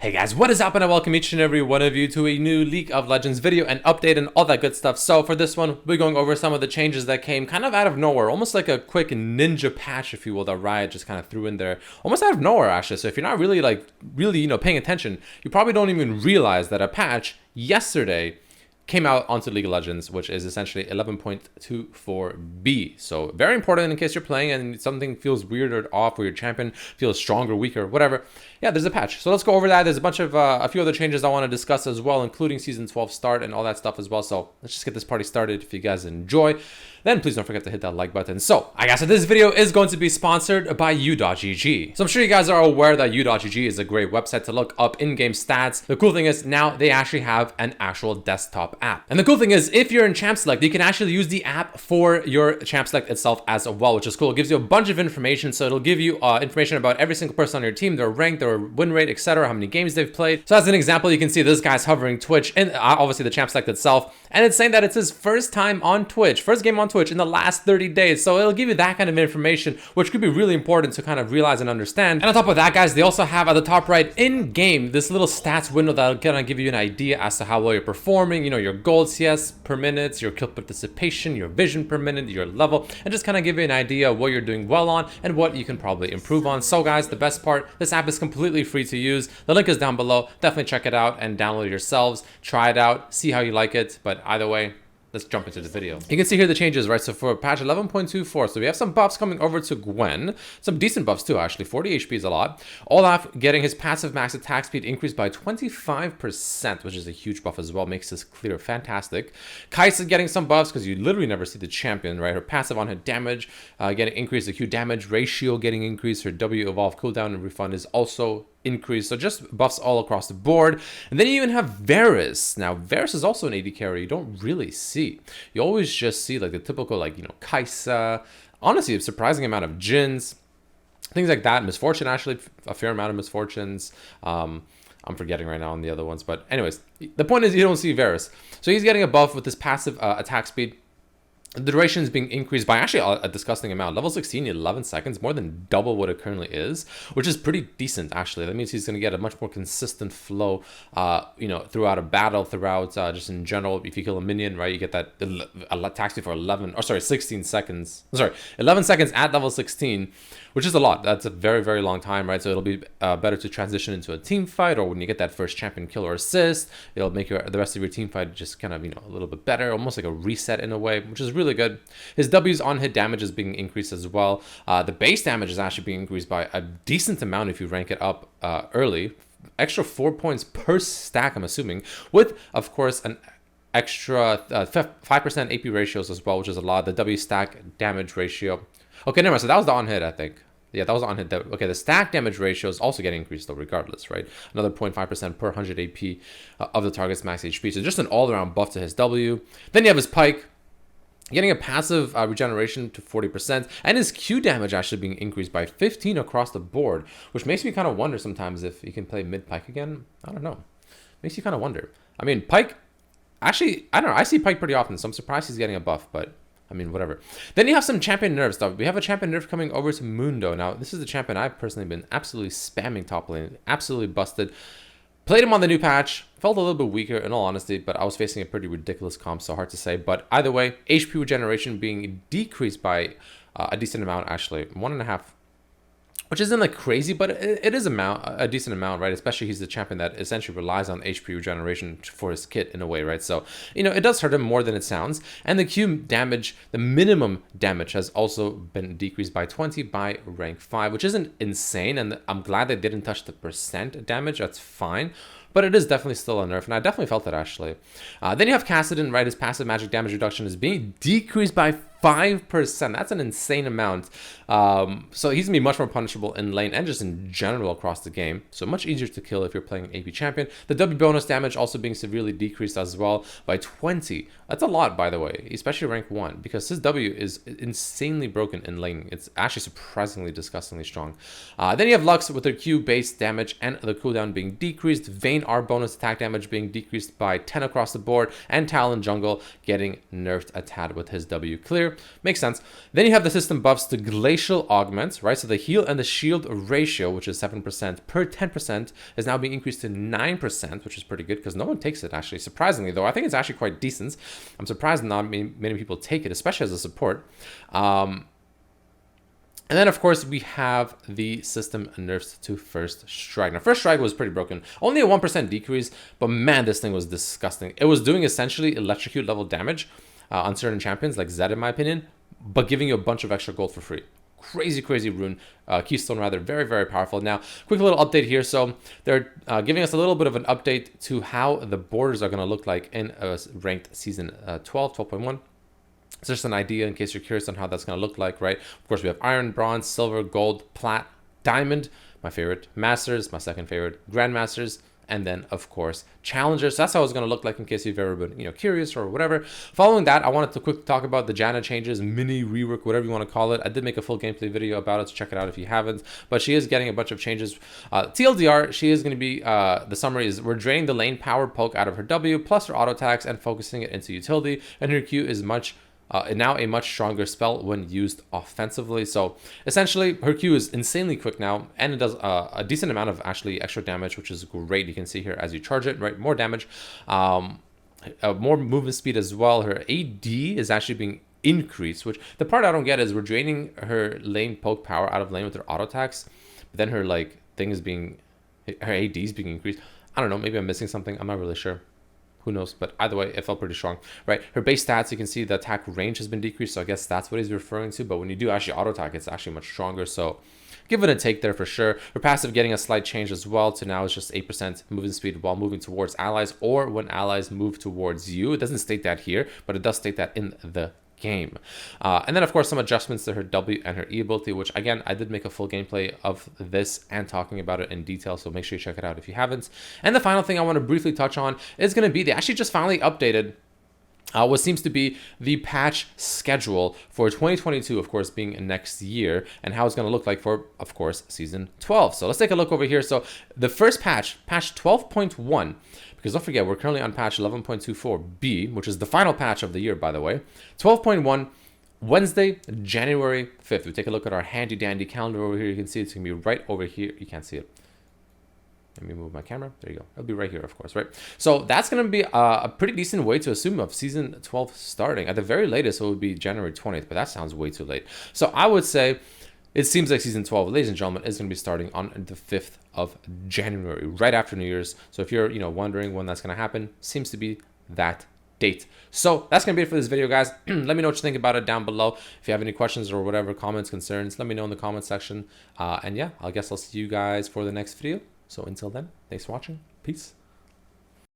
Hey guys, what is up, and I welcome each and every one of you to a new League of Legends video and update and all that good stuff. So for this one, we're going over some of the changes that came kind of out of nowhere, almost like a quick ninja patch, if you will, that Riot just kind of threw in there, almost out of nowhere actually. So if you're not really paying attention, you probably don't even realize that a patch yesterday came out onto League of Legends, which is essentially 11.24b. So very important in case you're playing and something feels weird or off, or your champion feels stronger, weaker, whatever. Yeah, there's a patch. So let's go over that. There's a bunch of a few other changes I want to discuss as well, including Season 12 start and all that stuff as well. So let's just get this party started. If you guys enjoy, then please don't forget to hit that like button. So I guess this video is going to be sponsored by U.GG. So I'm sure you guys are aware that U.GG is a great website to look up in-game stats. The cool thing is now they actually have an actual desktop app. And the cool thing is, if you're in Champ Select, you can actually use the app for your Champ Select itself as well, which is cool. It gives you a bunch of information. So it'll give you information about every single person on your team, their rank, their win rate, etc., how many games they've played. So as an example, you can see this guy's hovering Twitch and obviously the Champ Select itself. And it's saying that it's his first time on Twitch, first game on Twitch in the last 30 days. So it'll give you that kind of information, which could be really important to kind of realize and understand. And on top of that, guys, they also have at the top right in game this little stats window that'll kind of give you an idea as to how well you're performing, you know, your gold CS per minute, your kill participation, your vision per minute, your level, and just kind of give you an idea of what you're doing well on and what you can probably improve on. So guys, the best part, this app is completely free to use. The link is down below. Definitely check it out and download it yourselves. Try it out, see how you like it. But either way, let's jump into the video. You can see here the changes, right? So for patch 11.24, so we have some buffs coming over to Gwen. Some decent buffs too, actually. 40 HP is a lot. Olaf getting his passive max attack speed increased by 25%, which is a huge buff as well. Makes this clear fantastic. Kai'Sa getting some buffs because you literally never see the champion, right? Her passive on hit damage getting increased. The Q damage ratio getting increased. Her W evolve cooldown and refund is also increase. So just buffs all across the board. And then you even have Varus. Now Varus is also an AD carry you don't really see. You always just see like the typical, like, you know, Kai'Sa, honestly a surprising amount of Jins, things like that. Misfortune, actually a fair amount of Misfortunes. I'm forgetting right now on the other ones, but anyways, the point is you don't see Varus. So he's getting a buff with this passive attack speed. The duration is being increased by actually a disgusting amount. Level 16, 11 seconds, more than double what it currently is, which is pretty decent, actually. That means he's going to get a much more consistent flow, you know, throughout a battle, throughout just in general. If you kill a minion, right, you get that attack speed for 16 seconds. Sorry, 11 seconds at level 16, which is a lot. That's a very, very long time, right? So it'll be better to transition into a team fight, or when you get that first champion kill or assist, it'll make the rest of your team fight just kind of, you know, a little bit better, almost like a reset in a way, which is really good. His W's on hit damage is being increased as well. The base damage is actually being increased by a decent amount if you rank it up early. Extra 4 points per stack, I'm assuming, with, of course, an extra 5% AP ratios as well, which is a lot. The W stack damage ratio. Okay, never mind. So that was the on hit, I think. Yeah, that was on hit. Okay, the stack damage ratio is also getting increased though, regardless, right? Another 0.5% per 100 AP of the target's max HP. So just an all-around buff to his W. Then you have his Pyke, getting a passive regeneration to 40%, and his Q damage actually being increased by 15 across the board, which makes me kind of wonder sometimes if you can play mid Pyke again. I don't know. Makes you kind of wonder. I mean, Pyke, actually, I don't know. I see Pyke pretty often, so I'm surprised he's getting a buff, but I mean, whatever. Then you have some champion nerf stuff. We have a champion nerf coming over to Mundo. Now, this is the champion I've personally been absolutely spamming top lane. Absolutely busted. Played him on the new patch. Felt a little bit weaker, in all honesty, but I was facing a pretty ridiculous comp, so hard to say. But either way, HP regeneration being decreased by a decent amount, actually. 1.5, which isn't like crazy, but it is a decent amount, right? Especially he's the champion that essentially relies on HP regeneration for his kit in a way, right? So, you know, it does hurt him more than it sounds. And the Q damage, the minimum damage, has also been decreased by 20 by rank 5, which isn't insane. And I'm glad they didn't touch the percent damage. That's fine. But it is definitely still a nerf, and I definitely felt it, actually. Then you have Kassadin, right? His passive magic damage reduction is being decreased by 5%. That's an insane amount. So he's going to be much more punishable in lane and just in general across the game. So much easier to kill if you're playing an AP champion. The W bonus damage also being severely decreased as well by 20. That's a lot, by the way, especially rank 1, because his W is insanely broken in lane. It's actually surprisingly, disgustingly strong. Then you have Lux with their Q base damage and the cooldown being decreased. Vayne seen our bonus attack damage being decreased by 10 across the board, and Talon Jungle getting nerfed a tad with his W clear. Makes sense. Then you have the system buffs to Glacial Augments, right? So the heal and the shield ratio, which is 7% per 10%, is now being increased to 9%, which is pretty good because no one takes it, actually. Surprisingly, though, I think it's actually quite decent. I'm surprised not many people take it, especially as a support. And then, of course, we have the system nerfs to First Strike. Now, First Strike was pretty broken. Only a 1% decrease, but man, this thing was disgusting. It was doing essentially electrocute level damage on certain champions, like Zed in my opinion, but giving you a bunch of extra gold for free. Crazy, crazy rune. Keystone, rather. Very, very powerful. Now, quick little update here. So they're giving us a little bit of an update to how the borders are going to look like in ranked season 12.1. It's just an idea in case you're curious on how that's going to look like, right? Of course, we have iron, bronze, silver, gold, plat, diamond, my favorite, masters, my second favorite, grandmasters, and then, of course, challengers. So that's how it's going to look like in case you've ever been, curious or whatever. Following that, I wanted to quickly talk about the Janna Changes mini rework, whatever you want to call it. I did make a full gameplay video about it, so check it out if you haven't. But she is getting a bunch of changes. TLDR, she is going to be, the summary is, we're draining the lane power poke out of her W, plus her auto attacks, and focusing it into utility. And her Q is now a much stronger spell when used offensively. So essentially, her Q is insanely quick now, and it does a decent amount of actually extra damage, which is great. You can see here as you charge it, right? More damage, more movement speed as well. Her AD is actually being increased, which the part I don't get is we're draining her lane poke power out of lane with her auto attacks, but then her her AD is being increased. I don't know, maybe I'm missing something. I'm not really sure. Who knows? But either way, it felt pretty strong, right? Her base stats, you can see the attack range has been decreased, so I guess that's what he's referring to. But when you do actually auto attack, it's actually much stronger. So give it a take there for sure. Her passive getting a slight change as well to now it's just 8% movement speed while moving towards allies or when allies move towards you. It doesn't state that here, but it does state that in the game. And then, of course, some adjustments to her W and her E ability, which, again, I did make a full gameplay of this and talking about it in detail, so make sure you check it out if you haven't. And the final thing I want to briefly touch on is going to be, they actually just finally updated what seems to be the patch schedule for 2022, of course, being next year, and how it's going to look like for, of course, Season 12. So let's take a look over here. So the first patch, patch 12.1, because don't forget, we're currently on patch 11.24b, which is the final patch of the year, by the way. 12.1, Wednesday, January 5th. We take a look at our handy-dandy calendar over here. You can see it's going to be right over here. You can't see it. Let me move my camera. There you go. It'll be right here, of course, right? So that's going to be a pretty decent way to assume of Season 12 starting. At the very latest, it would be January 20th, but that sounds way too late. So I would say it seems like Season 12, ladies and gentlemen, is going to be starting on the 5th of January, right after New Year's. So if you're, wondering when that's going to happen, seems to be that date. So that's going to be it for this video, guys. Let me know what you think about it down below. If you have any questions or whatever, comments, concerns, let me know in the comment section. And yeah, I guess I'll see you guys for the next video. So until then, thanks for watching. Peace.